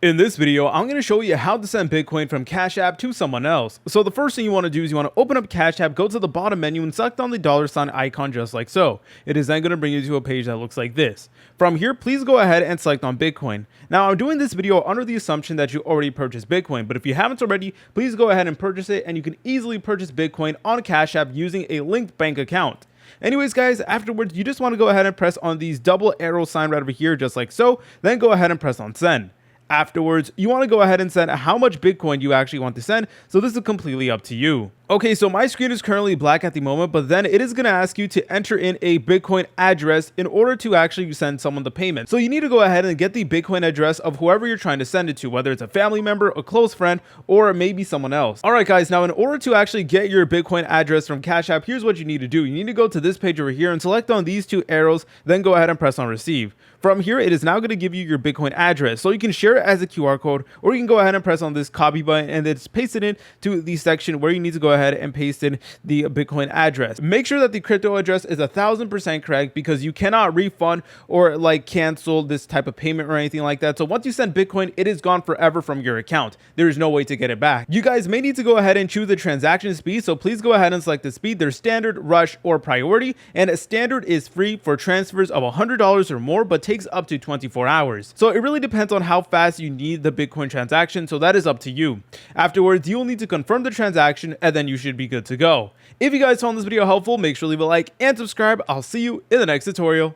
In this video, I'm going to show you how to send Bitcoin from Cash App to someone else. So the first thing you want to do is you want to open up Cash App, go to the bottom menu and select on the $ icon just like so. It is then going to bring you to a page that looks like this. From here, please go ahead and select on Bitcoin. Now I'm doing this video under the assumption that you already purchased Bitcoin, but if you haven't already, please go ahead and purchase it, and you can easily purchase Bitcoin on Cash App using a linked bank account. Anyways, guys, afterwards, you just want to go ahead and press on these double arrow sign right over here just like so, then go ahead and press on send. Afterwards, you want to go ahead and send how much Bitcoin you actually want to send, so this is completely up to you. Okay, so my screen is currently black at the moment, but then it is going to ask you to enter in a Bitcoin address in order to actually send someone the payment. So you need to go ahead and get the Bitcoin address of whoever you're trying to send it to, whether it's a family member, a close friend, or maybe someone else. All right, guys, now in order to actually get your Bitcoin address from Cash App, here's what you need to do. You need to go to this page over here and select on these two arrows, then go ahead and press on receive. From here, it is now going to give you your Bitcoin address. So you can share it as a QR code, or you can go ahead and press on this copy button and then just paste it in to the section where you need to go ahead and paste in the Bitcoin address. Make sure that the crypto address is 1000% correct, because you cannot refund or cancel this type of payment or anything like that. So once you send Bitcoin, it is gone forever from your account. There is no way to get it back. You guys may need to go ahead and choose the transaction speed. So please go ahead and select the speed. There's standard, rush, or priority, and a standard is free for transfers of $100 or more, but takes up to 24 hours. So it really depends on how fast you need the Bitcoin transaction. So that is up to you. Afterwards, you will need to confirm the transaction, and then you should be good to go. If you guys found this video helpful, make sure to leave a like and subscribe. I'll see you in the next tutorial.